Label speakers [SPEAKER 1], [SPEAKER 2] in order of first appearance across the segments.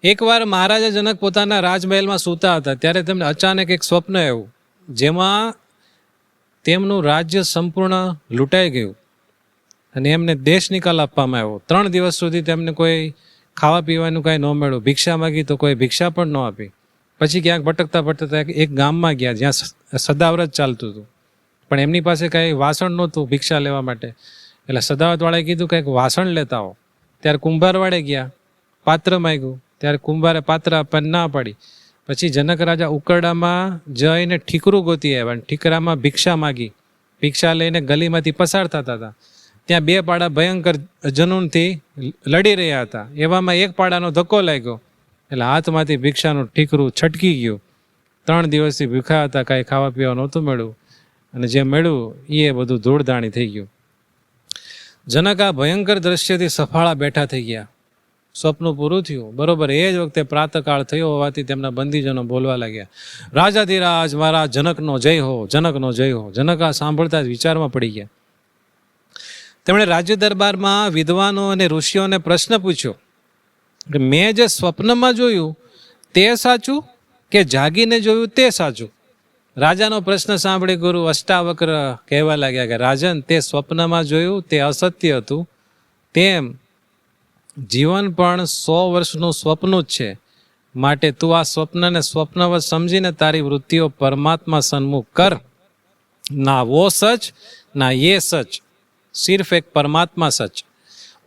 [SPEAKER 1] એકવાર મહારાજા જનક પોતાના રાજમહેલમાં સૂતા હતા ત્યારે તેમને અચાનક એક સ્વપ્ન આવ્યું, જેમાં તેમનું રાજ્ય સંપૂર્ણ લૂંટાઈ ગયું અને એમને દેશ નિકાલ આપવામાં આવ્યો. 3 દિવસ સુધી તેમને કોઈ ખાવા પીવાનું કાંઈ ન મળ્યું. ભિક્ષા માગી તો કોઈ ભિક્ષા પણ ન આપી. પછી ક્યાંક ભટકતા ભટકતા એક ગામમાં ગયા જ્યાં સદાવ્રત ચાલતું હતું, પણ એમની પાસે કાંઈ વાસણ નહોતું ભિક્ષા લેવા માટે. એટલે સદાવ્રતવાળાએ કીધું કંઈક વાસણ લેતા આવો. ત્યારે કુંભારવાડે ગયા, પાત્ર માગ્યું. ત્યારે કુંભારે પાત્ર આપવાની ના પાડી. પછી જનક રાજા ઉકરડામાં જઈને ઠીકરું ગોતી આવ્યા અને ઠીકરામાં ભિક્ષા માગી. ભિક્ષા લઈને ગલીમાંથી પસાર થતા હતા. ત્યાં 2 પાડા ભયંકર જનૂનથી લડી રહ્યા હતા. એવામાં એક પાડાનો ધક્કો લાગ્યો એટલે હાથમાંથી ભિક્ષાનું ઠીકરું છટકી ગયું. 3 દિવસથી ભૂખ્યા હતા, કાંઈ ખાવા પીવા નહોતું મળ્યું અને જે મળ્યું એ બધું ધૂળધાણી થઈ ગયું. જનક આ ભયંકર દ્રશ્યથી સફાળા બેઠા થઈ ગયા. સ્વપ્ન પૂરું થયું. બરોબર એ જ વખતે પ્રાતકાળ થયો હોવાથી તેમના બંદીજનો બોલવા લાગ્યા, રાજાધિરાજ મારા જનકનો જય હો, જનકનો જય હો. જનક આ સાંભળતા જ વિચારમાં પડી ગયા. તેમણે રાજ્ય દરબારમાં વિદ્વાનો અને ઋષિઓને પ્રશ્ન પૂછ્યો કે મેં જે સ્વપ્નમાં જોયું તે સાચું કે જાગીને જોયું તે સાચું? રાજાનો પ્રશ્ન સાંભળી ગુરુ અષ્ટાવક્ર કહેવા લાગ્યા કે રાજન, તે સ્વપ્નમાં જોયું તે અસત્ય હતું, તેમ જીવન પણ 100 વર્ષનું સ્વપ્ન જ છે. માટે તું આ સ્વપ્નને સ્વપ્નવત સમજીને તારી વૃત્તિઓ પરમાત્મા સન્મુખ કર. ના વો સચ ના યે સચ, સિર્ફ એક પરમાત્મા સચ.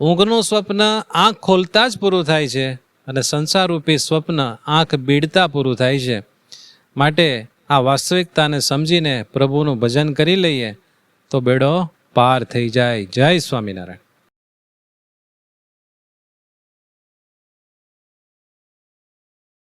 [SPEAKER 1] ઊંઘનું સ્વપ્ન આંખ ખોલતા જ પૂરું થાય છે અને સંસારરૂપી સ્વપ્ન આંખ બીડતા પૂરું થાય છે. માટે આ વાસ્તવિકતાને સમજીને પ્રભુનું ભજન કરી લઈએ તો બેડો પાર થઈ જાય. જય સ્વામિનારાયણ.